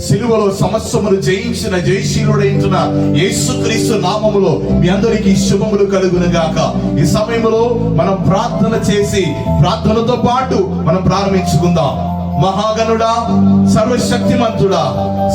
సిలువలో సమస్యములు జయించిన జయశీలుడైన యేసుక్రీస్తు నామములో మీ అందరికీ శుభములు కలుగును గాక. ఈ సమయంలో మనం ప్రార్థన చేసి ప్రార్థనతో పాటు మనం ప్రారంభించుకుందాం. మహాగణుడా, సర్వశక్తిమంతుడా,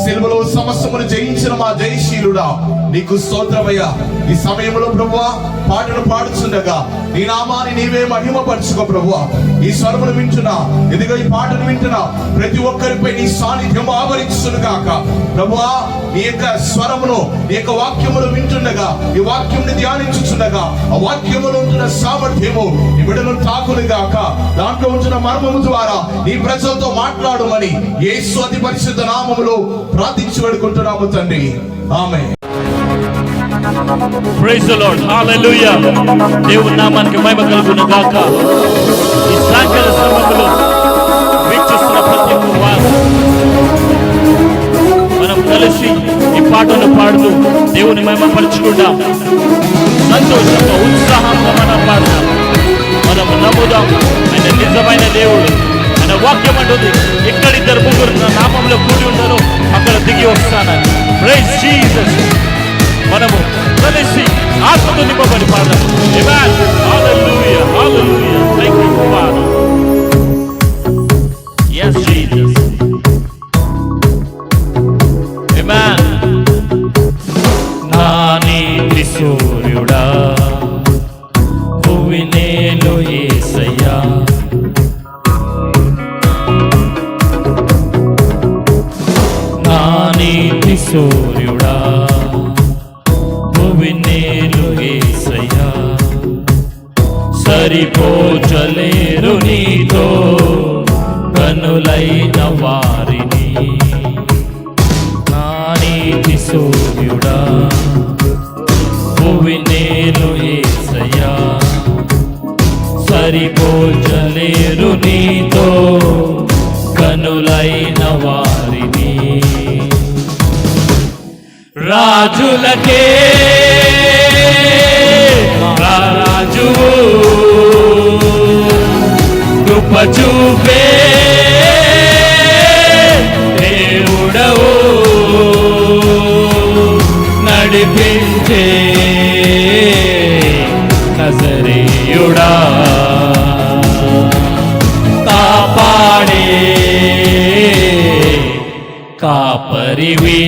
సిలువలో సమస్యమును జయించిన మా జయశీలుడా, నీకు స్తోత్రమయ్యా. ఈ సమయంలో ప్రభువా పాటలు పాడుచుండగా నీ నామాన్ని నీవే మహిమపరచుకో ప్రభువా. ఈ స్వరమును వింటున్నా, ఇదిగో ఈ పాటను వింటున్నా ప్రతి ఒక్కరిపై నీ సాన్నిధ్యం ఆవరించును గాక. ప్రభువా, నీ యొక్క స్వరమును, నీ యొక్క వాక్యమును వింటుండగా, ఈ వాక్యముని ధ్యానించుచుండగా ఆ వాక్యములో ఉంటున్న సామర్థ్యము నీ బిడ్డను తాకును గాక. దాంట్లో ఉంటున్న మర్మము ద్వారా నీ ప్రజలతో మాట్లాడమని యేసు అతి పరిశుద్ధ నామములో ప్రార్థించి వేడుకుంటున్నాము తండ్రి. ఆమేన్. Praise the Lord. Hallelujah. దేవుని నామానికి మహిమ కలుగును గాక. ఈ సాయంకాల సమయంలో వీక్షిస్తున్న ప్రతి ఒక్క వారు మనం కలిసి ఈ పాటను పాడుతూ దేవుని మహిమ పరుచుకుందాం. సంతోషంగా ఉత్సాహంగా మనం పాడదాం. మనం నమ్ముదాం ఆయన నిజమైన దేవుడు. ఆయన వాక్యం అంటుంది, ఎక్కడిద్దరు ముగ్గురు నా నామంలో కూడి ఉంటారో అక్కడ దిగి వస్తానని. Praise Jesus. మనము కలిసి ఆత్మతో నింపబడి పాడదాం. ఆమేన్. హల్లెలూయా, హల్లెలూయా. Thank you father. yes Jesus. ఆమేన్. నా నీతి సూర్యుడా, భువినేలు యేసయ్యా, నా నీతి సూర్యుడా, భువినేలు యేసయ్యా, సరిపోచలేరు నీతో కనులైన వారిని. నా నీతి సూర్యుడా, భువినేలు యేసయ్యా, సరిపోచలేరు నీతో కనులైన వారిని. రాజులకే రాజువు, కృప చూపే దేవుడవు, నడిపించే నజరేయుడా, కాపాడే కాపరివి.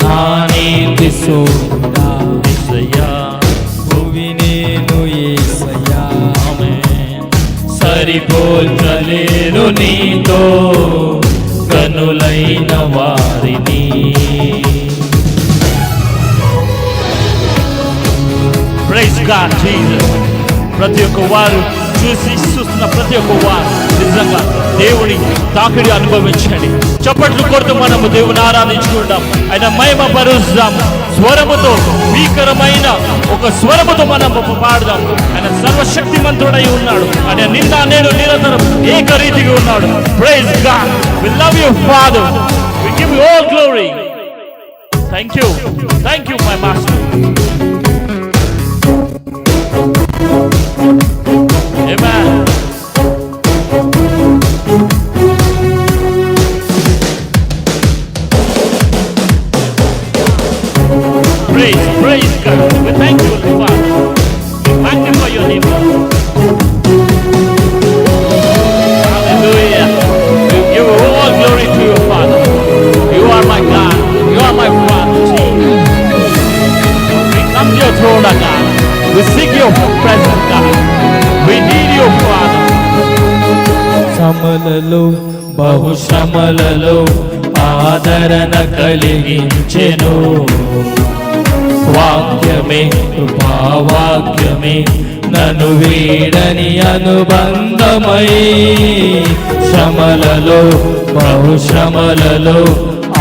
నా నీతి సూర్యుడా యేసయ్యా, భువినేలు యేసయ్యా, ఆమేన్. సరిపోల్చలేరు నీతో కనులైన వారిని. Praise God Jesus. ప్రతి ఒక్క వారు చూస్తున్న ప్రతి ఒక్క వారు నిజంగా దేవుని తాకిడి అనుభవించండి. చప్పట్లు కొడుతూ మనము దేవుని ఆరాధించుకుంటాం. ఆయన మహిమ పరుస్తాం. స్వరముతో భీకరమైన ఒక స్వరముతో మనం పాడదాం. ఆయన సర్వశక్తిమంతుడై ఉన్నాడు. ఆయన నిన్న నేడు నిరంతరం ఏకరీతిగా ఉన్నాడు. Praise God. We love you father. We give you all glory. Thank you, thank you my master. Amen. Praise God. We thank you, Father. We magnify your name. Hallelujah. We give all glory to you, Father. You are my God. You are my Father, Jesus. We come to your throne, God. We seek your presence, God. We need you, Father. శ్రమలలో బహుశ్రమలలో ఆదరణ కలిగించెను. వాక్యమే కృపావాక్యమే నన్ను వీడని అనుబంధమై. శ్రమలలో బహుశ్రమలలో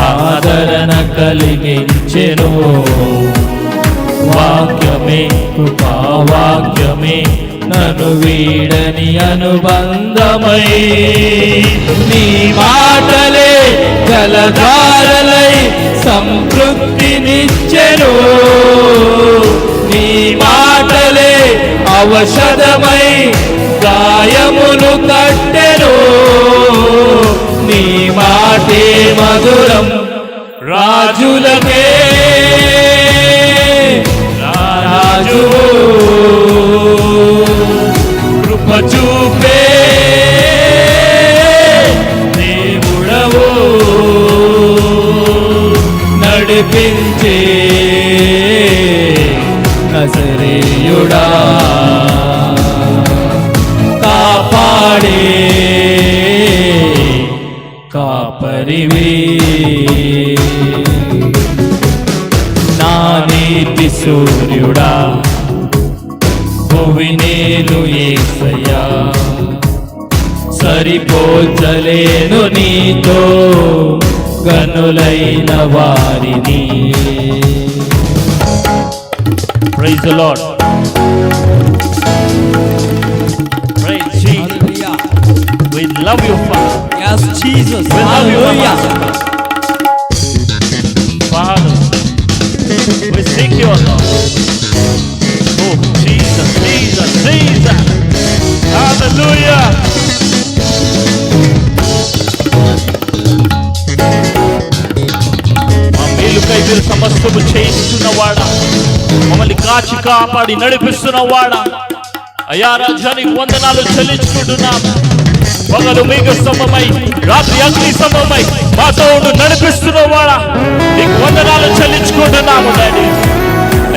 ఆదరణ కలిగించెను. వాక్యమే కృపావాక్యమే నన్ను వీడని అనుబంధమై. నీ మాటలే జలధారలై సంతృప్తినిచ్చెను. నీ మాటలే ఔషధమై గాయములు కట్టెను. మధురం రాజులకే రాజు కృప చూపే దేవుడవు నడిపించే నజరేయుడా కాపాడే కాపరివి నా నీతి సూర్యుడా భువినేలు యేసయ్యా సరిపోల్చలేను నీతో గనులైన వారిని. Praise the Lord. Praise Jesus. We love you, Father. Yes, Jesus. We love you, Hallelujah. Father. We seek you, Lord. Oh, Jesus, Jesus, Jesus. Hallelujah. మా మేలుకై మీరు సమస్తము చేయిస్తున్నవాడా, మమ్మల్ని కాచి కాపాడి నడిపిస్తున్నవాడా, అయ్యా రాజ్యానికి వందనాలు చెల్లించుకుంటున్నాము. పగలు మీకు స్తంభమై రాత్రి అగ్ని స్తంభమై మాతో నడిపిస్తున్నవాడా, నీకు వందనాలు చెల్లించుకుంటున్నాము డాడీ.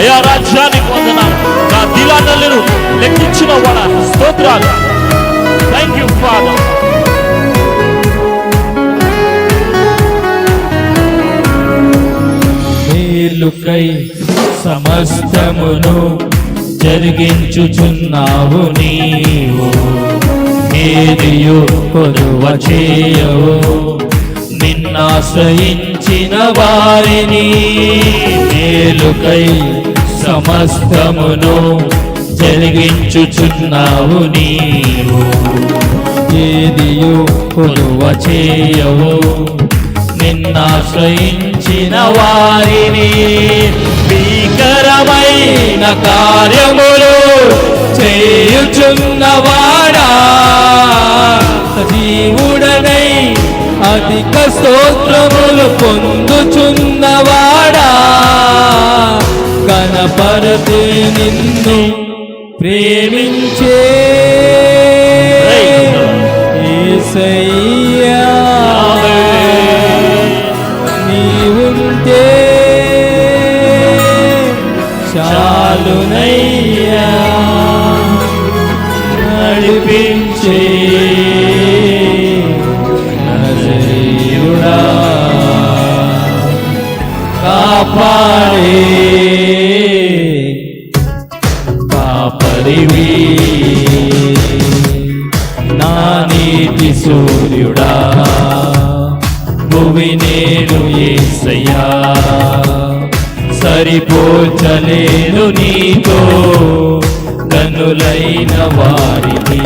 అయ్యా రాజ్యానికి వందనాలు, నా దిలాలను లెక్కించినవాడా స్తోత్రాలు. Thank you father. మేలుకై సమస్తమును జరిగించుచున్నావు నీవు, ఏదియు కొదువ చేయవు నిన్నాశ్రయించిన వారిని. మేలుకై సమస్తమును జరిగించుచున్నావు నీవు, ఏదియు కొదువ చేయవు నిన్నాశ్రయించిన వారిని. భీకరమైన కార్యములు చేయుచున్నవాడా, సజీవుడనై అధిక స్తోత్రములు పొందుచున్నవాడా, కనపరతే నిన్ను ప్రేమించే యేసయ్యా, నీవుంటే చాలునయ్యా, నడిపించే నజరేయుడా, కాపాడే కాపరివి నా నీతి సూర్యుడా భువినేలు యేసయ్యా సరిపోల్చలేను నీతో గనులైన వారిని.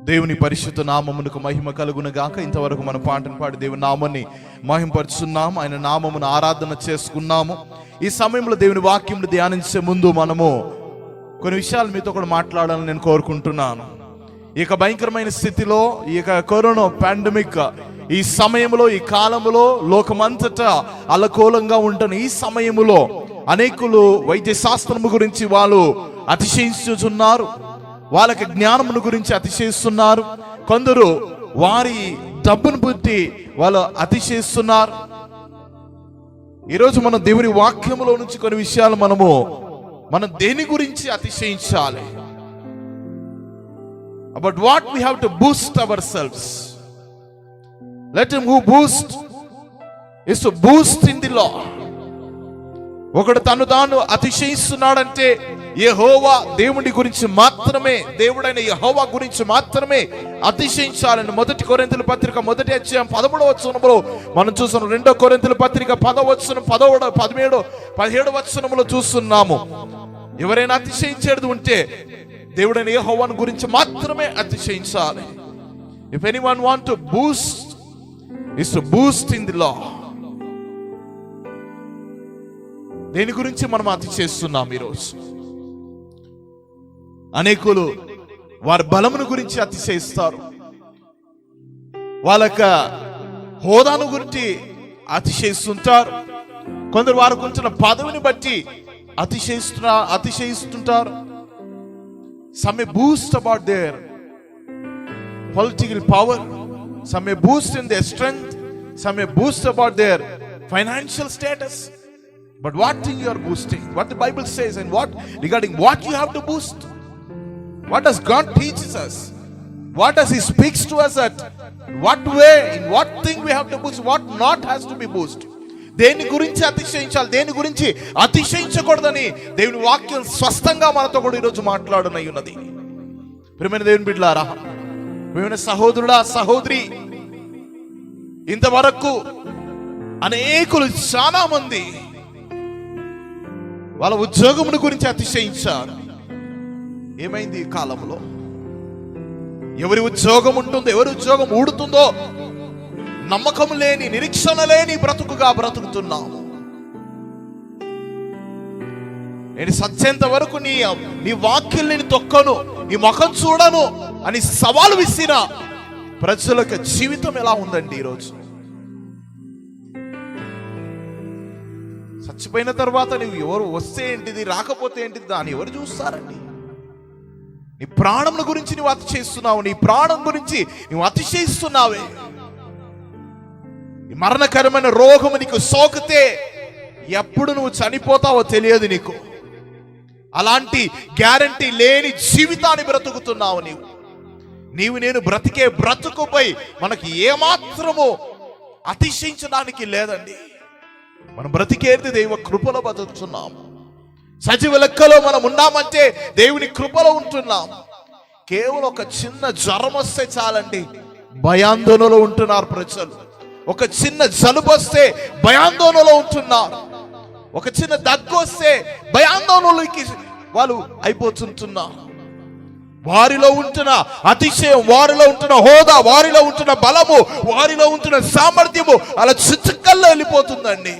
దేవుని పరిశుద్ధ నామమునకు మహిమ కలుగును గాక. ఇంతవరకు మన పాటను పాడి దేవుని నామాన్ని మహిమపరుచున్నాము, ఆయన నామమును ఆరాధన చేసుకున్నాము. ఈ సమయంలో దేవుని వాక్యమును ధ్యానించే ముందు మనము కొన్ని విషయాలు మీతో కూడా మాట్లాడాలని నేను కోరుకుంటున్నాను. ఈ యొక్క భయంకరమైన స్థితిలో, ఈ యొక్క కరోనా పాండమిక్ ఈ సమయంలో, ఈ కాలంలో లోకమంతటా అల్లకూలంగా ఉంటున్న ఈ సమయంలో అనేకులు వైద్య శాస్త్రము గురించి వాళ్ళు అతిశయించుచున్నారు, వాళ్ళకి జ్ఞానమును గురించి అతిశయిస్తున్నారు. కొందరు వారి డబ్బును బట్టి వాళ్ళు అతిశయిస్తున్నారు. ఈరోజు మనం దేవుని వాక్యములో నుంచి కొన్ని విషయాలు మనం దేని గురించి అతిశయించాలి? About what we have to boost ourselves. Let him who boost is to boost in the Lord. ఒకడు తను తాను అతిశయిస్తున్నాడంటే యెహోవా దేవుడి గురించి మాత్రమే, దేవుడైన యెహోవా గురించి మాత్రమే అతిశయించాలని 1 కొరింథీయుల పత్రిక 1వ అధ్యాయం 13వ వచనంలో మనం చూస్తున్నాం. 2 కొరింథీయుల పత్రిక 10వ వచనం 17, 17, 17వ వచనంలో చూస్తున్నాము. ఎవరైనా అతిశయించేది ఉంటే దేవుడైన యెహోవాను గురించి మాత్రమే అతిశయించాలి. If anyone want to boost, is to boost in the Lord. దేని గురించి మనం అతిశయిస్తున్నాం? ఈరోజు అనేకులు వారి బలమును గురించి అతిశయిస్తారు, వాళ్ళ యొక్క హోదాను గురించి అతిశయిస్తుంటారు. కొందరు వారికి ఉంచిన పదవిని బట్టి అతిశయిస్తుంటారు. Some may boast about their political power, some may boast in their strength, some may boast about their financial status. But what thing you are boasting? What the Bible says, and what regarding what you have to boost? What does God teaches us? What does He speaks to us at what way, in what thing we have to boost, what not has to be boosted? దేని గురించి అతిశయించాలి, దేని గురించి అతిశయించకూడదని దేవుని వాక్యం స్పష్టంగా మనతో కూడా ఈరోజు మాట్లాడనై ఉన్నది. ప్రియమైన దేవుని బిడ్డలారా, ప్రియమైన సహోదరుడా, సహోదరి, ఇంతవరకు అనేకులు, చాలా మంది వాళ్ళ ఉద్యోగముల గురించి అతిశయించారు. ఏమైంది ఈ కాలంలో? ఎవరి ఉద్యోగం ఉంటుందో, ఎవరి ఉద్యోగం ఊడుతుందో నమ్మకం లేని, నిరీక్షణ లేని బ్రతుకుగా బ్రతుకుతున్నాము. నేను సత్యంత వరకు నీ వాక్యం నేను తొక్కను, నీ ముఖం చూడను అని సవాలు విసిన ప్రజల యొక్క జీవితం ఎలా ఉందండి ఈరోజు? చచ్చిపోయిన తర్వాత నువ్వు ఎవరు వస్తే ఏంటిది, రాకపోతే ఏంటిది, దాన్ని ఎవరు చూస్తారండి? నీ ప్రాణం గురించి నువ్వు అతిశయిస్తున్నావు, నీ ప్రాణం గురించి నువ్వు అతిశయిస్తున్నావే. మరణకరమైన రోగము నీకు సోకితే ఎప్పుడు నువ్వు చనిపోతావో తెలియదు నీకు. అలాంటి గ్యారంటీ లేని జీవితాన్ని బ్రతుకుతున్నావు నీవు నేను బ్రతికే బ్రతుకుపై మనకి ఏమాత్రము అతిశయించడానికి లేదండి. మనం బ్రతికేది దైవ కృపలో బ్రతుకుతున్నాము. సజీవ లెక్కలో మనం ఉన్నామంటే దేవుని కృపలో ఉంటున్నాం. కేవలం ఒక చిన్న జ్వరం వస్తే చాలండి, భయాందోళనలో ఉంటున్నారు ప్రజలు. ఒక చిన్న జలుబు వస్తే భయాందోళనలో ఉంటున్నారు. ఒక చిన్న దగ్గు వస్తే భయాందోళనలోకి వాళ్ళు అయిపోతుంటున్నారు. వారిలో ఉంటున్న అతిశయం, వారిలో ఉంటున్న హోదా, వారిలో ఉంటున్న బలము, వారిలో ఉంటున్న సామర్థ్యము అలా చిచ్చకల్లో వెళ్ళిపోతుందండి.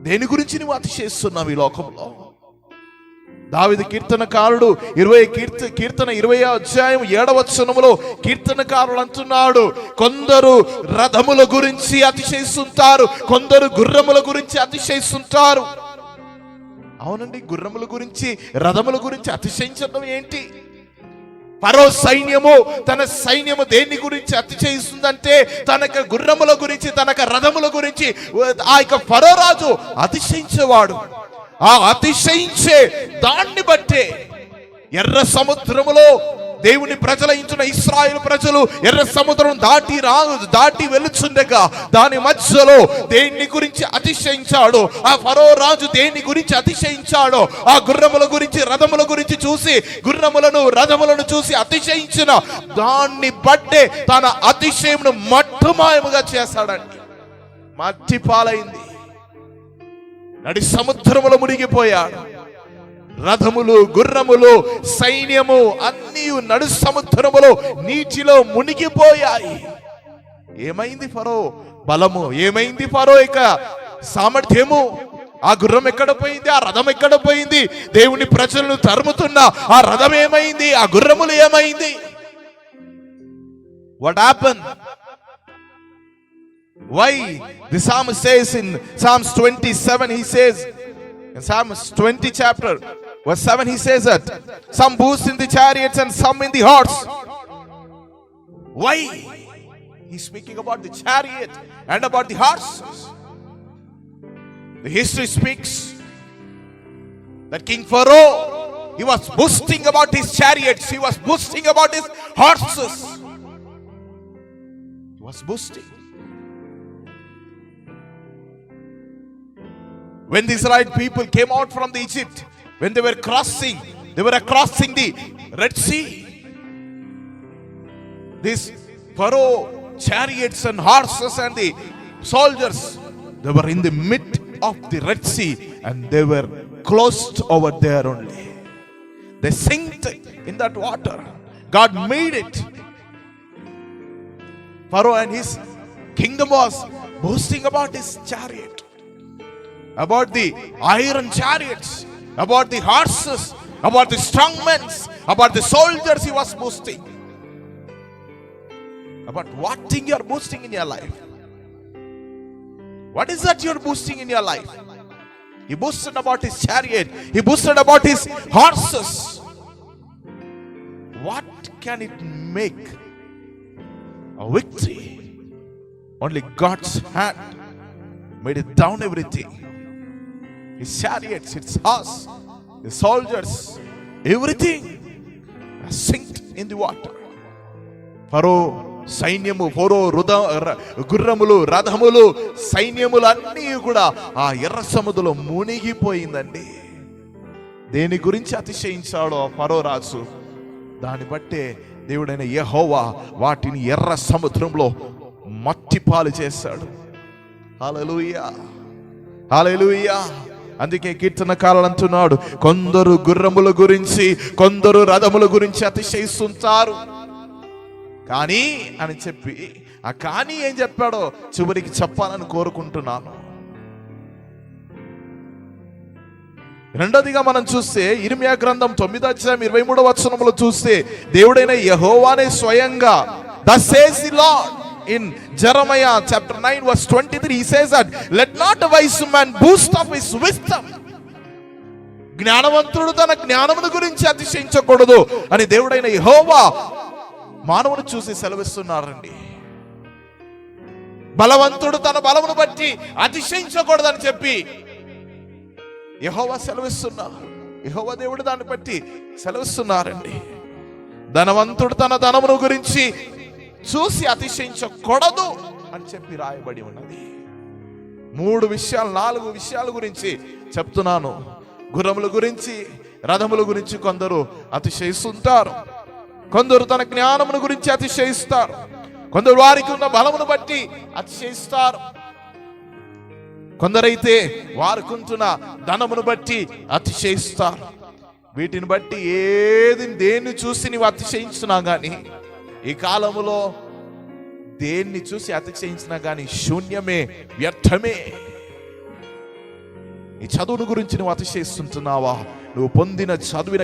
దేని గురించి నువ్వు అతిశయిస్తున్నావు ఈ లోకంలో? దావీదు కీర్తనకారుడు 20వ అధ్యాయం 7వ వచనములో కీర్తనకారుడు అంటున్నాడు, కొందరు రథముల గురించి అతిశయిస్తుంటారు, కొందరు గుర్రముల గురించి అతిశయిస్తుంటారు. అవునండి, గుర్రముల గురించి, రథముల గురించి అతిశయించడం ఏంటి? ఫరో సైన్యము, తన సైన్యము దేని గురించి అతిశయిస్తుందంటే తనక గుర్రముల గురించి, తనక రథముల గురించి. ఆ యొక్క ఫరో రాజు అతిశయించేవాడు. ఆ అతిశయించే దాన్ని బట్టే ఎర్ర సముద్రములో దేవుని ప్రజలైంచిన ఇశ్రాయేలు ప్రజలు ఎర్ర సముద్రం దాటి వెలుచుండగా దాని మధ్యలో దేని గురించి అతిశయించాడో, ఆ ఫరో రాజు దేని గురించి అతిశయించాడో, ఆ గుర్రముల గురించి, రథముల గురించి చూసి, గుర్రములను రథములను చూసి అతిశయించిన దాన్ని బట్టే తన అతిశయమును మట్టుమాయముగా చేశాడండి. మట్టి పాలైంది, నడి సముద్రములో మునిగిపోయాడు. రథములు, గుర్రములు, సైన్యము అన్నీ నడు సముద్రములో నీటిలో మునిగిపోయాయి. ఏమైంది ఫరో బలము? ఏమైంది ఫరో ఇక సామర్థ్యము? ఆ గుర్రం ఎక్కడ పోయింది? ఆ రథం ఎక్కడ పోయింది? దేవుని ప్రజలను తరుముతున్న ఆ రథం ఏమైంది? ఆ గుర్రములు ఏమైంది? What happened? Why? The psalmist says in Psalms 27, he says in Psalms 20 chapter verse 7, he says that some boast in the chariots and some in the horse. Why? He's speaking about the chariot and about the horses. The history speaks that King Pharaoh, he was boasting about his chariots, he was boasting about his horses. He was boasting. When the Israelite people came out from the Egypt, when they were crossing the Red Sea, these Pharaoh chariots and horses and the soldiers, they were in the mid of the Red Sea and they were closed over there only. They sank in that water. God made it. Pharaoh and his kingdom was boasting about his chariot, about the iron chariots, about the horses, about the strong men, about the soldiers. He was boasting. But what thing you are boasting in your life? What is that you are boasting in your life? He boasted about his chariot. He boasted about his horses. What can it make a victory? Only God's hand made it down everything. His chariots, his horse, his soldiers, everything sinked in the water. ఫరో సైన్యము, ఫరో గుర్రములు, రథములు, సైన్యములు అన్నీ కూడా ఆ ఎర్ర సముద్రంలో మునిగిపోయిందండి. దేని గురించి అతిశయించాడో ఫరో రాజు, దాన్ని బట్టే దేవుడైన యెహోవా వాటిని ఎర్ర సముద్రంలో మట్టిపాలు చేశాడు. హల్లెలూయా, హల్లెలూయా. అందుకే కీర్తనకారులు అంటున్నాడు, కొందరు గుర్రముల గురించి, కొందరు రథముల గురించి అతిశయిస్తుంటారు కానీ అని చెప్పి, ఆ కానీ ఏం చెప్పాడో చివరికి చెప్పాలని కోరుకుంటున్నాను. రెండోదిగా మనం చూస్తే ఇర్మియా గ్రంథం 9:23 చూస్తే దేవుడైన యెహోవానే స్వయంగా thus says the Lord in Jeremiah chapter 9 verse 23, he says that let not a wise man boast of his wisdom. జ్ఞానవంతుడు తన జ్ఞానమును గురించి అతిశయించకూడదు అని దేవుడైన యెహోవా మానవుని చూసి సెలవిస్తున్నారండి. బలవంతుడు తన బలమును బట్టి అతిశయించకూడదని చెప్పి యెహోవా సెలవిస్తున్నారు. యెహోవా దేవుడు దాన్ని బట్టి సెలవిస్తున్నారండి. ధనవంతుడు తన ధనమును గురించి చూసి అతిశయించకూడదు అని చెప్పి రాయబడి ఉన్నది. 4 విషయాల గురించి చెప్తున్నాను. గుర్రముల గురించి, రథముల గురించి కొందరు అతిశయిస్తుంటారు, కొందరు తన జ్ఞానమును గురించి అతిశయిస్తారు, కొందరు వారికి ఉన్న బలమును బట్టి అతిశయిస్తారు, కొందరైతే వారికి ఉంటున్న ధనమును బట్టి అతిశయిస్తారు. వీటిని బట్టి దేన్ని చూసి నీవు అతిశయించినా గాని, ఈ కాలములో దేన్ని చూసి అతిశయించినా గాని శూన్యమే, వ్యర్థమే. ఈ చదువును గురించి నువ్వు అతిశయిస్తుంటున్నావా? నువ్వు పొందిన చదువు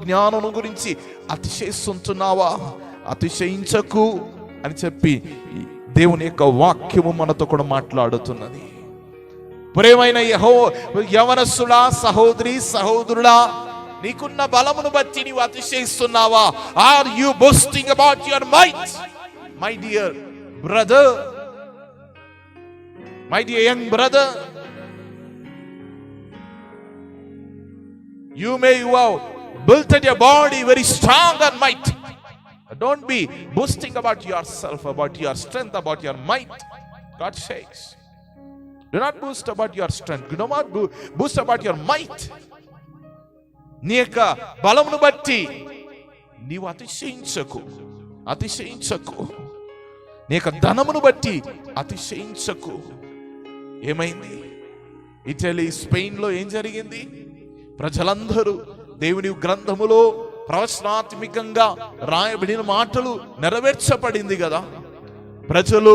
జ్ఞానము గురించి అతిశయిస్తుంటున్నావా? అతిశయించకు అని చెప్పి దేవుని యొక్క వాక్యము మనతో కూడా మాట్లాడుతున్నది. ప్రియమైన యవనస్తుడా, సహోదరి, సహోదరుడా, నీకున్న బలమును బట్టి నీవు అతిశయిస్తున్నావా? Are you boasting about your might? My dear brother, my dear young brother, you have built your body very strong and might. Don't be boasting about yourself, about your strength, about your might. God says, do not boast about your strength, do not boast about your might. నీ యొక్క బలమును బట్టి నీవు అతిశయించకు. నీ యొక్క ధనమును బట్టి అతిశయించకు. ఏమైంది? ఇటలీ, స్పెయిన్లో ఏం జరిగింది? ప్రజలందరూ దేవుని గ్రంథములో ప్రవచనాత్మకంగా రాయబడిన మాటలు నెరవేర్చబడింది కదా. ప్రజలు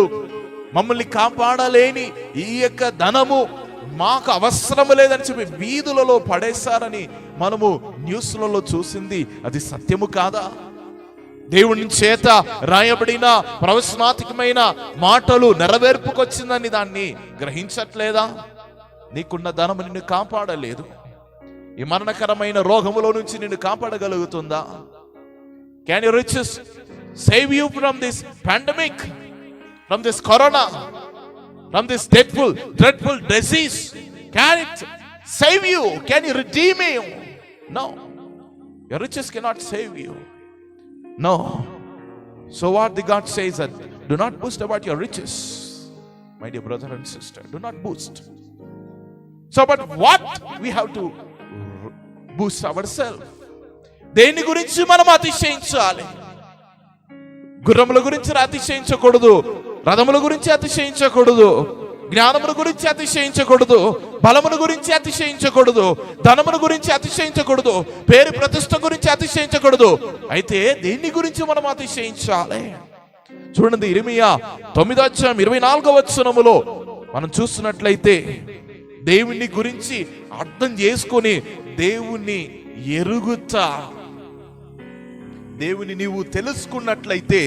మమ్మల్ని కాపాడలేని ఈ యొక్క ధనము మాకు అవసరం లేదని చెప్పి వీధులలో పడేశారని మనము న్యూస్లలో చూసింది. అది సత్యము కాదా? దేవుని చేత రాయబడిన ప్రవచనాత్మకమైన మాటలు నెరవేర్పుకొచ్చిందని దాన్ని గ్రహించట్లేదా? నీకున్న ధనము నిన్ను కాపాడలేదు. ఈ మరణకరమైన రోగములో నుంచి నిన్ను కాపాడగలుగుతుందా? Can your riches save you from this pandemic, from this corona, from this dreadful disease? Can it save you? Can you redeem you? No. Your riches cannot save you. No. So what the God says that do not boast about your riches. My dear brother and sister, do not boast. So but what we have to boost ourselves. దేని గురించి మనం అతిశయించాలి? గుర్రముల గురించి అతిశయించకూడదు, రథముల గురించి అతిశయించకూడదు, జ్ఞానముల గురించి అతిశయించకూడదు, బలమును గురించి అతిశయించకూడదు, ధనమును గురించి అతిశయించకూడదు, పేరు ప్రతిష్ట గురించి అతిశయించకూడదు. అయితే దేని గురించి మనం అతిశయించాలి? చూడండి, ఇర్మియా 9:24 మనం చూస్తున్నట్లయితే దేవుని గురించి అర్థం చేసుకొని దేవుణ్ణి ఎరుగుతా, దేవుని నీవు తెలుసుకున్నట్లయితే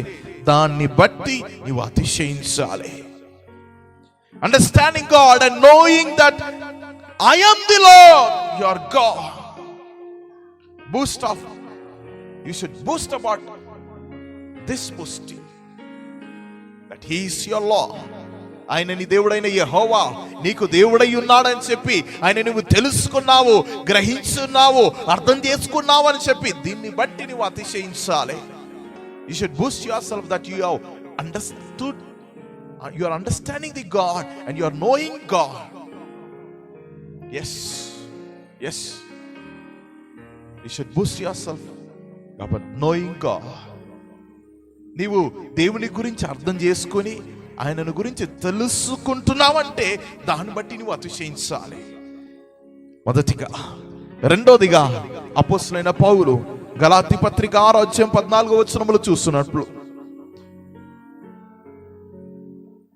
దాన్ని బట్టి నీవు అతిశయించాలి. Understanding God and knowing that I am the Lord your God. Boast of you should boast about this boasting that he is your Lord. ఆయన నీ దేవుడైన యెహోవా నీకు దేవుడై ఉన్నాడని చెప్పి ఆయన నువ్వు తెలుసుకున్నావు, గ్రహించున్నావు, అర్థం చేసుకున్నావు అని చెప్పి దీన్ని బట్టి నువ్వు అతిశయించాలి. You should boost yourself that you have understood, you are understanding the God and you are knowing God. Yes, yes. You should boost yourself about knowing God. నీవు దేవుని గురించి అర్థం చేసుకొని ఆయనను గురించి తెలుసుకుంటున్నావంటే దాన్ని బట్టి నువ్వు అతిశయించాలి. మొదటిగా. రెండోదిగా అపోస్తలుడైన పౌలు గలాతీ పత్రిక 6:14 చూస్తున్నట్లు,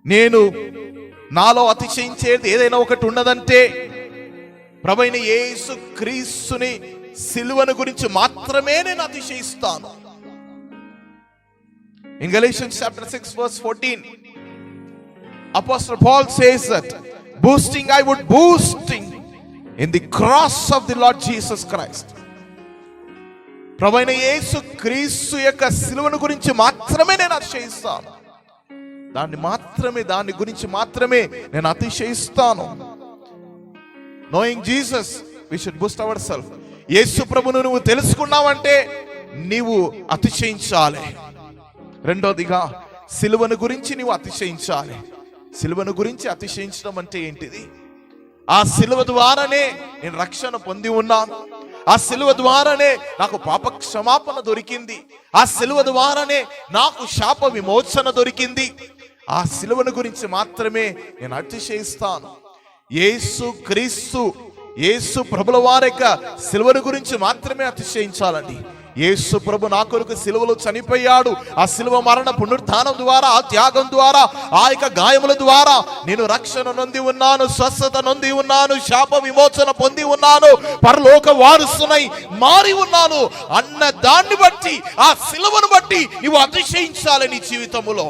నేను నాలో అతిశయించేది ఏదైనా ఒకటి ఉన్నదంటే ప్రభువైన యేసు క్రీస్తుని సిలువను గురించి మాత్రమే నేను అతిశయిస్తాను. In Galatians chapter 6 verse 14, Apostle Paul says that boasting I would boasting in the cross of the Lord Jesus Christ. ప్రభువైన యేసు క్రీస్తు యొక్క సిలువను గురించి మాత్రమే నేను అతిశయిస్తాను. దాని గురించి మాత్రమే నేను అతిశయిస్తాను. Knowing Jesus, we should boast ourselves. యేసు ప్రభువును నువ్వు తెలుసుకున్నావంటే నీవు అతిశయించాలి. రెండోదిగా సిలువను గురించి నీవు అతిశయించాలి. సిలువను గురించి అతిశయించడం అంటే ఏంటిది? ఆ సిలువ ద్వారానే నేను రక్షణ పొంది ఉన్నాను. ఆ సిలువ ద్వారానే నాకు పాప క్షమాపణ దొరికింది. ఆ సిలువ ద్వారానే నాకు శాప విమోచన దొరికింది. ఆ సిలువను గురించి మాత్రమే నేను అతిశయిస్తాను. యేసు క్రీస్తు యేసు ప్రభుల వారి యొక్క సిలువను గురించి మాత్రమే అతిశయించాలండి. యేసు ప్రభు నా కొరకు సిలువలో చనిపోయాడు. ఆ సిలువ మరణ పునరుత్థానం ద్వారా, ఆ త్యాగం ద్వారా, ఆ యొక్క గాయముల ద్వారా నేను రక్షణ నొంది ఉన్నాను, స్వస్థత నొంది ఉన్నాను, శాప విమోచన పొంది ఉన్నాను, పరలోక వారసునై మారి ఉన్నాను అన్న దాన్ని బట్టి, ఆ సిలువను బట్టి నీవు అతిశయించాలి. నీ జీవితములో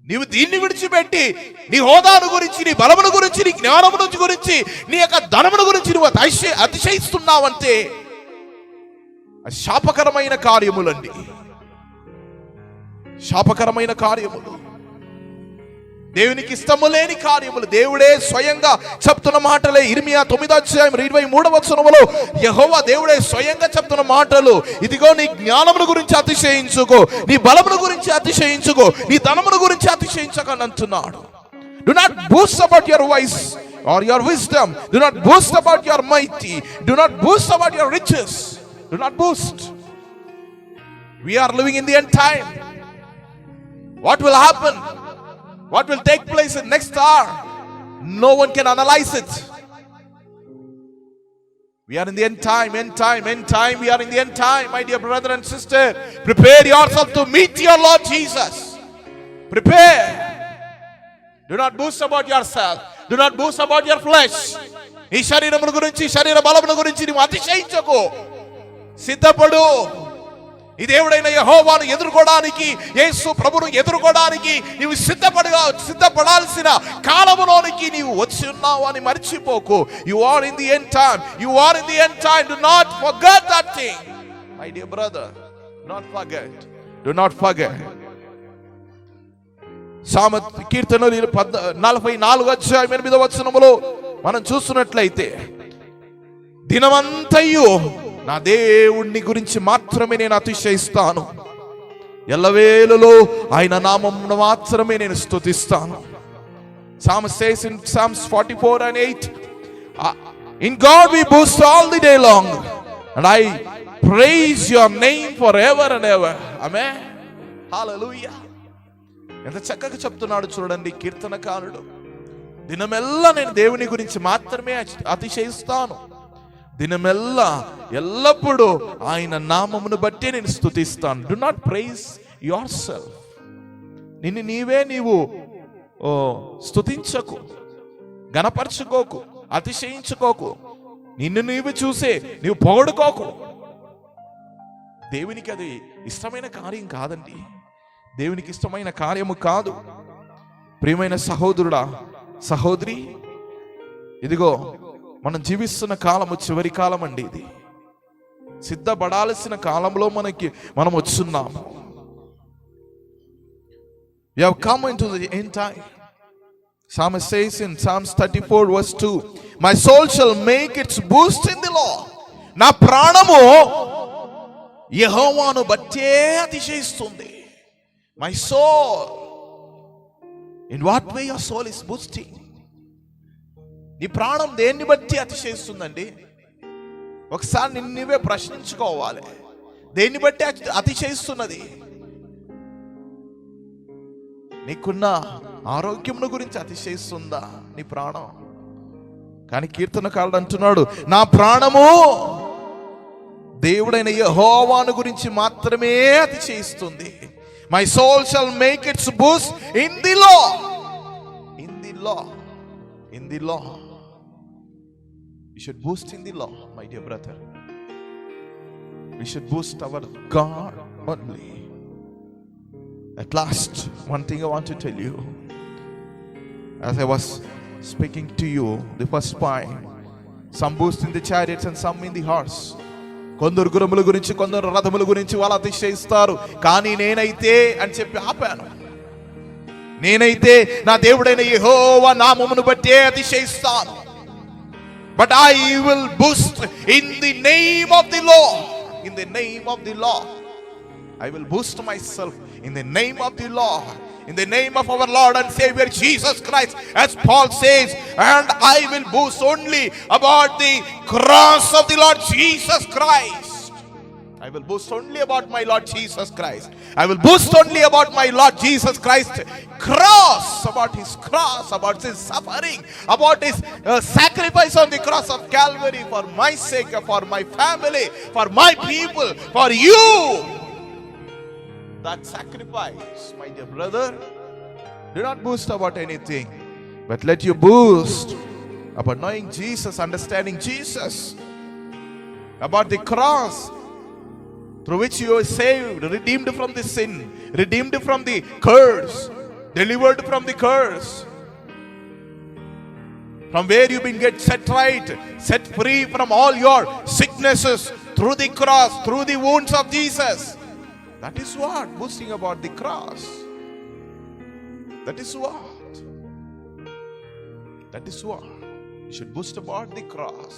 నీవు దీన్ని విడిచిపెట్టి నీ హోదాను గురించి, నీ బలమును గురించి, నీ జ్ఞానమును గురించి, నీ యొక్క ధనమును గురించి నువ్వు అతిశయిస్తున్నావంటే శాపకరమైన కార్యములండి. శాపకరమైన కార్యములు, దేవునికి ఇష్టము లేని కార్యములు. దేవుడే స్వయంగా చెప్తున్న మాటలే. ఇర్మియా 9:23 యెహోవా దేవుడే స్వయంగా చెప్తున్న మాటలు. ఇదిగో నీ జ్ఞానమును గురించి అతిశయించుకో, నీ బలమును గురించి అతిశయించుకో, నీ ధనమును గురించి అతిశయించకని అంటున్నాడు. Do not boast about your voice or your wisdom. Do not boast about your mighty. Do not boast about your riches. Do not boast. We are living in the end time. What will happen? What will take place in next hour? No one can analyze it. We are in the end time, end time, end time. We are in the end time, my dear brother and sister. Prepare yourself to meet your Lord Jesus. Prepare. Do not boast about yourself. Do not boast about your flesh. ఈ శరీరమును గురించి, శరీర బలమును గురించి నువ్వు అతిశయించకు. సిద్ధపడు. ఈ దేవుడైన యెహోవాను ఎదుర్కోవడానికి, యేసు ప్రభువును ఎదుర్కోవడానికి నీవు సిద్ధపడాల్సిన కాలములోనికి నీవు వచ్చి ఉన్నావు అని మర్చిపోకు. You are in the end time. You are in the end time. Do not forget that thing, my dear brother. Do not forget. Do not forget. కీర్తనలు 44:8 మనం చూస్తున్నట్లయితే, దినమంతయు నా దేవుణ్ణి గురించి మాత్రమే నేను అతిశయిస్తాను, ఎల్లవేళలో ఆయన నామమును మాత్రమే నేను స్తుతిస్తాను. Psalm says in Psalms 44:8, in God we boast all the day long and I praise your name forever and ever. Amen. Hallelujah. ఎంత చక్కగా చెప్తున్నాడు చూడండి కీర్తనకారుడు. దినమెల్లా నేను దేవుని గురించి మాత్రమే అతిశయిస్తాను, దినమెల్లా ఎల్లప్పుడూ ఆయన నామమును బట్టి నేను స్తుతిస్తాను. Do not praise yourself. నీవు స్తుతించకు, గణపరచుకోకు, అతిశయించుకోకు, నిన్ను నీవు చూసే నీవు పొగడుకోకు. దేవునికి అది ఇష్టమైన కార్యం కాదండి. దేవునికి ఇష్టమైన కార్యము కాదు. ప్రియమైన సహోదరుడా, సహోదరి, ఇదిగో మనం జీవిస్తున్న కాలము చివరి కాలం అండి. ఇది సిద్ధపడాల్సిన కాలంలో మనం వచ్చున్నాము. You have come into the end time. Psalmist says in Psalms 34 verse 2, my soul shall make its boast in the Lord. నా ప్రాణము యెహోవాను బట్టే అతిశయిస్తుంది. My soul. In what way your soul is boasting? నీ ప్రాణం దేన్ని బట్టి అతిశయిస్తుందండి? ఒకసారి నిన్నువే ప్రశ్నించుకోవాలి. దేన్ని బట్టి అతిశయిస్తున్నది? నీకున్న ఆరోగ్యమును గురించి అతిశయిస్తుందా నీ ప్రాణం? కానీ కీర్తనకారుడు అంటున్నాడు, నా ప్రాణము దేవుడైన యెహోవాను గురించి మాత్రమే అతిశయిస్తుంది. My soul shall make its boast in the Lord. In the Lord. In the Lord. We should boast in the law, my dear brother. We should boast our God only. At last, one thing I want to tell you. As I was speaking to you the first time, some boast in the chariots and some in the horse. కొందరు గుర్రముల గురించి, కొందరు రథముల గురించి వాళ్ళు అతిశయిస్తారు. కానీ నేనైతే అని చెప్పి ఆపాను. నేనైతే నా దేవుడైన యెహోవా నామమును బట్టే అతిశయిస్తాను. But I will boast in the name of the Lord. In the name of the Lord. I will boast myself in the name of the Lord. In the name of our Lord and Savior Jesus Christ. As Paul says, and I will boast only about the cross of the Lord Jesus Christ. I will boast only about my Lord Jesus Christ. I will boast only about my Lord Jesus Christ cross, about his cross, about his suffering, about his sacrifice on the cross of Calvary for my sake, for my family, for my people, for you. That sacrifice, my dear brother, do not boast about anything, but let you boast about knowing Jesus, understanding Jesus, about the cross through which you are saved, redeemed from the sin, redeemed from the curse, delivered from the curse, from where you've been set right, set free from all your sicknesses through the cross, through the wounds of Jesus. That is what boasting about the cross. That is what. That is what. You should boast about the cross.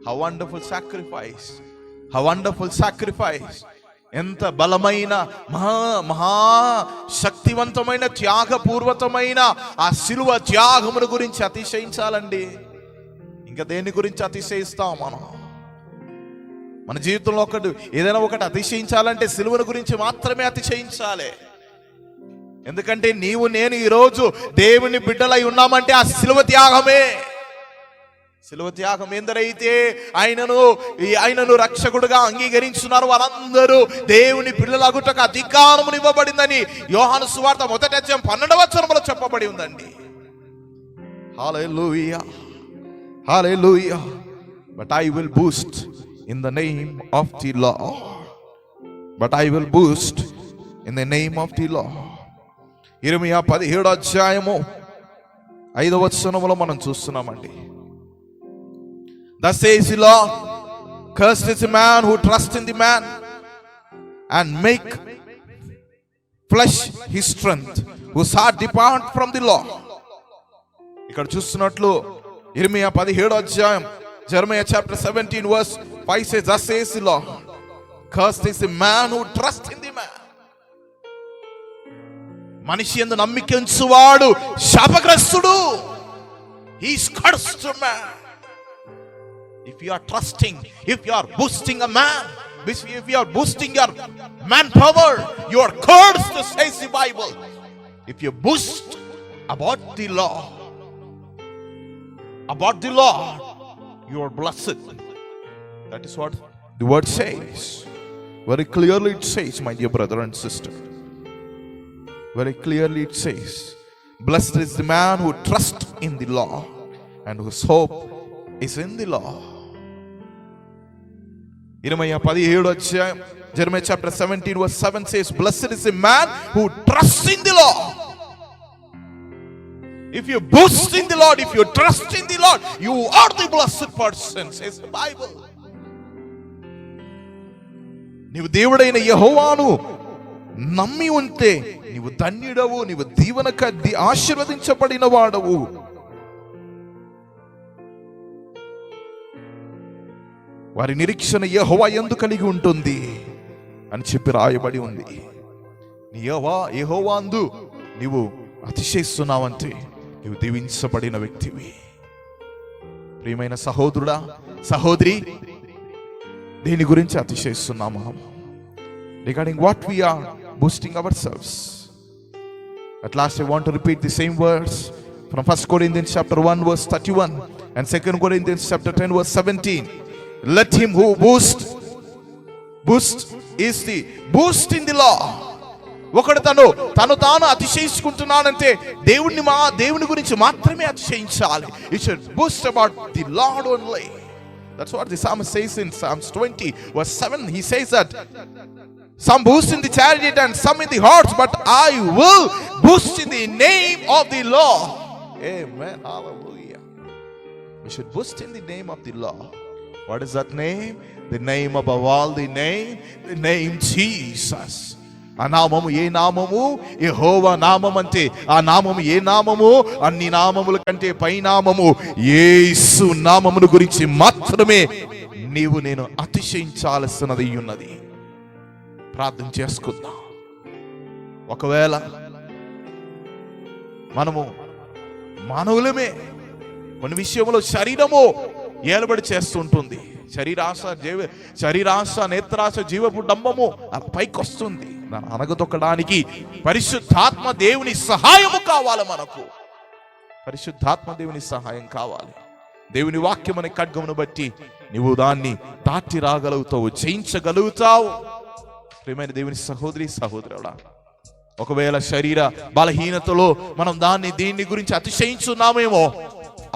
How wonderful sacrifice. How wonderful sacrifice. ఎంత బలమైన మహా శక్తివంతమైన త్యాగపూర్వకమైన ఆ శిలువ త్యాగమును గురించి అతిశయించాలండి. ఇంకా దేని గురించి అతిశయిస్తాం మనం? మన జీవితంలో ఏదైనా ఒకటి అతిశయించాలంటే శిలువను గురించి మాత్రమే అతిశయించాలి. ఎందుకంటే నీవు నేను ఈరోజు దేవుని బిడ్డలై ఉన్నామంటే ఆ శిలువ త్యాగమే. శిలువ త్యాగం ఎందరైతే ఆయనను రక్షకుడుగా అంగీకరించున్నారు వారందరూ దేవుని పిల్లలగుటకు అధికారమును ఇవ్వబడిందని యోహాను సువార్త 1:12 చెప్పబడి ఉందండి. హల్లెలూయా, హల్లెలూయా. But I will boast in the name of the Lord. But I will boast in the name of the Lord. ఇర్మియా 17:5 మనం చూస్తున్నామండి. Thus says the Lord, cursed is the man who trusts in the man and make flesh his strength, whose heart depart from the law. ఇక్కడ చూస్తున్నట్లు ఇర్మియా 17 Jeremiah chapter 17 verse 5 says, thus says the Lord, cursed is the man who trusts in the man. మనిషి యందు నమ్మిక ఉంచువాడు శాపగ్రస్తుడు. He is cursed man. If you are trusting, if you are boosting a man, if you are boosting your manpower, you are cursed, says the Bible. If you boast about the law, you are blessed. That is what the word says. Very clearly it says, my dear brother and sister. Very clearly it says, blessed is the man who trusts in the law and whose hope is in the law. 17 అధ్యాయం Jeremiah chapter 17 verse 7 says, blessed is the man who trusts in the Lord. If you boast in the Lord, if you trust in the Lord, you are the blessed person, says the Bible. నీవు దేవుడైన యెహోవాను నమ్మి ఉంటే నీవు ధన్యుడవు, నీవు దీవెనక ఆశీర్వదించబడిన వాడవు. వారి నిరీక్షణ యెహోవా యందు కలిగి ఉంటుంది అని చెప్పి రాయబడి ఉంది. నీ యెహోవా యందు నీవు అతిశయిస్తున్నావంటే నీవు దీవించబడిన వ్యక్తివి. ప్రియమైన సహోదరుడా, సహోదరి, దేని గురించి అతిశయిస్తున్నాము? Regarding what we are boasting ourselves. At last I want to repeat the same words from 1 Corinthians chapter 1 verse 31 and 2 Corinthians chapter 10 verse 17. Let him who boast is the boast in the law. ఒకడు తను తాను అతిశయించుకుంటున్నాడంటే దేవుని గురించి మాత్రమే అతిశయించాలి. You should boast about the Lord only. That's what the psalmist says in Psalms 20 verse 7. He says that some boast in the chariot and some in the horse, but I will boast in the name of the Lord. Amen. Hallelujah. We should boast in the name of the Lord. What is that name? The name above all the name Jesus. ఆ నామము ఏ నామము? యెహోవా నామం. అంటే ఆ నామము ఏ నామము? అన్ని నామముల కంటే పై నామము యేసు నామమును గురించి మాత్రమే నీవు నేను అతిశయించాల్సినది ఉన్నది. ప్రార్థన చేసుకుందాం. ఒకవేళ మనము మానవులమే, కొన్ని విషయంలో శరీరము ఏలబడి చేస్తుంటుంది. శరీరాశ, నేత్రాశ, జీవపు డంబము పైకి వస్తుంది. దాన్ని అనగదొక్కడానికి పరిశుద్ధాత్మ దేవుని సహాయము కావాలి. మనకు పరిశుద్ధాత్మ దేవుని సహాయం కావాలి. దేవుని వాక్యం అనే ఖడ్గమును బట్టి నీవు దాన్ని దాటి రాగలుగుతావు, జయించగలుగుతావు. ప్రియమైన దేవుని సహోదరి, సహోదరుడా, ఒకవేళ శరీర బలహీనతలో మనం దీన్ని గురించి అతిశయించున్నామేమో,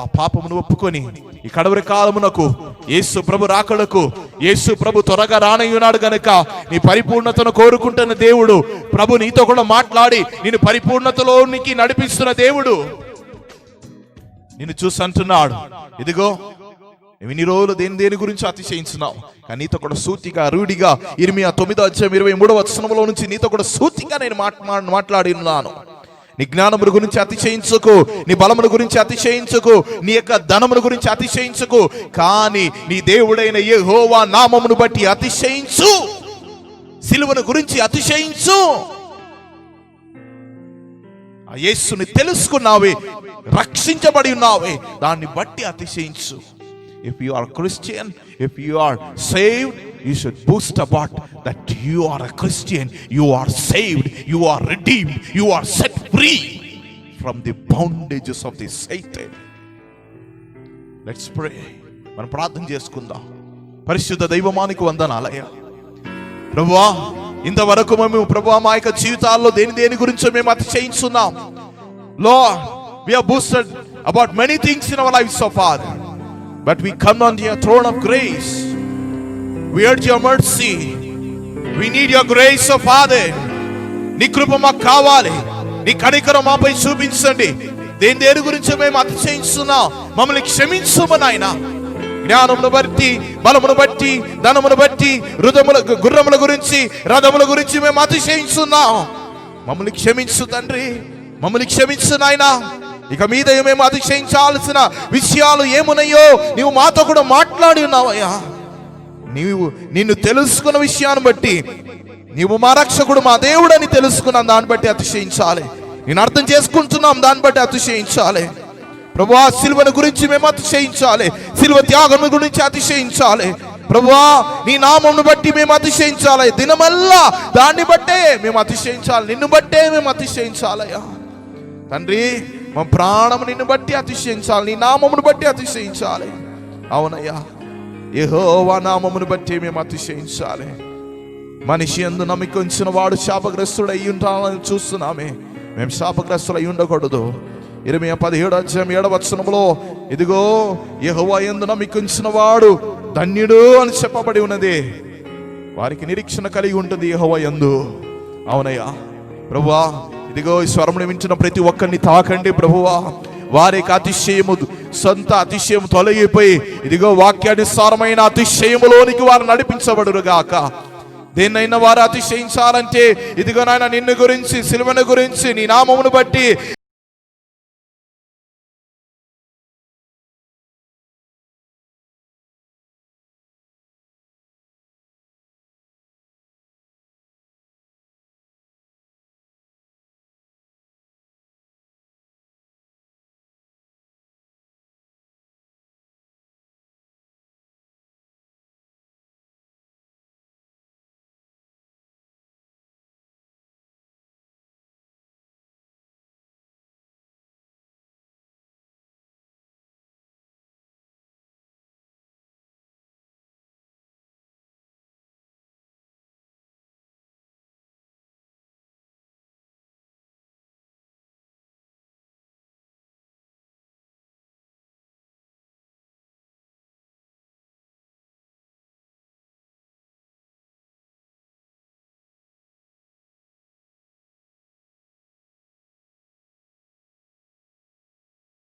ఆ పాపమును ఒప్పుకొని ఈ కడవరి కాలమునకు, యేసు ప్రభు రాకడకు, యేసు ప్రభు త్వరగా రానయ్యున్నాడు గనుక నీ పరిపూర్ణతను కోరుకుంటున్న దేవుడు, ప్రభు నీతో కూడా మాట్లాడి నిన్ను పరిపూర్ణతలోనికి నడిపిస్తున్న దేవుడు నిన్ను చూసి అంటున్నాడు, ఇదిగో నువ్వు ఇన్ని రోజులు దేని గురించి అతిశయించున్నావు, కానీ నీతో కూడా సూటిగా, రూఢిగా ఇర్మియా 9:23 నుంచి నీతో కూడా సూటిగా నేను మాట్లాడి ఉన్నాను. నీ జ్ఞానముల గురించి అతిశయించుకు, నీ బలముల గురించి అతిశయించుకు, నీ యొక్క ధనముల గురించి అతిశయించుకు, కానీ నీ దేవుడైన యెహోవా నామమును బట్టి అతిశయించు. సిలువను గురించి అతిశయించు. ఆ యేసుని తెలుసుకున్నావే, రక్షించబడి ఉన్నావే, దాన్ని బట్టి అతిశయించు. If you are Christian, if you are saved, you should boast about that you are a Christian, you are saved, you are redeemed, you are set free from the bondages of the Satan. Let's pray. మనం ప్రార్థన చేసుకుందాం. పరిశుద్ధ దైవమానికి వందనాలయ్యా. ప్రభువా, ఇంతవరకు మేము ప్రభువా మా యొక్క జీవితాల్లో దేని గురించో మేము అతిశయించున్నాం. Lord, we have boasted about many things in our lives so far. But we come on your throne of grace. We urge your mercy. We need your grace, oh Father. నీ కృప మాకు కావాలి. నీ కనికరం మాపై చూపించండి. దేని గురించి మేము అతిశయిస్తున్నాం, మమ్మల్ని క్షమించము నాయనా. జ్ఞానమును బట్టి, బలమును బట్టి, ధనమును బట్టి, గుర్రముల గురించి, రథముల గురించి మేము అతిశయిస్తున్నాం. మమ్మల్ని క్షమించు తండ్రి, మమ్మల్ని క్షమించు నాయనా. ఇక మీద మేము అతిశయించాల్సిన విషయాలు ఏమున్నాయో నీవు మాతో కూడా మాట్లాడి ఉన్నావయ్యా. నిన్ను తెలుసుకున్న విషయాన్ని బట్టి, నీవు మా రక్షకుడు, మా దేవుడు అని తెలుసుకున్నాం, దాన్ని బట్టి అతిశయించాలి. నేను అర్థం చేసుకుంటున్నాం, దాన్ని బట్టి అతిశయించాలి. ప్రభువా, సిలువను గురించి మేము అతిశయించాలి, సిలువ త్యాగం గురించి అతిశయించాలి. ప్రభువా, నీ నామమును బట్టి మేము అతిశయించాలి. దినమల్లా దాన్ని బట్టే మేము అతిశయించాలి, నిన్ను బట్టే మేము అతిశయించాలయ్యా. తండ్రి, మా ప్రాణము నిన్ను బట్టి అతిశయించాలి, నీ నామమును బట్టి అతిశయించాలి. అవునయ్యా, యెహోవా నామమును బట్టి మేము అతిశయించాలి. మనిషి యందు నమ్మిక ఉంచిన వాడు శాపగ్రస్తుడు అయి ఉంటానని చూస్తున్నామే. మేము శాపగ్రస్తులు అయి ఉండకూడదు. ఇర్మియా 17:7 ఇదిగో యెహోవా యందు నమ్మిక ఉంచిన వాడు ధన్యుడు అని చెప్పబడి ఉన్నది. వారికి నిరీక్షణ కలిగి ఉంటుంది యెహోవా యందు. అవునయ్యా ప్రభువా, ఇదిగో ఈ స్వరమును వింటున్న ప్రతి ఒక్కరిని తాకండి ప్రభువా. వారికి అతిశయము, సొంత అతిశయం తొలగిపోయి ఇదిగో వాక్యానుసారమైన అతిశయములోనికి వారు నడిపించబడురుగాక. దేన్నైనా వారు అతిశయించాలంటే ఇదిగో నాయన నిన్ను గురించి, సిలువను గురించి, నీ నామమును బట్టి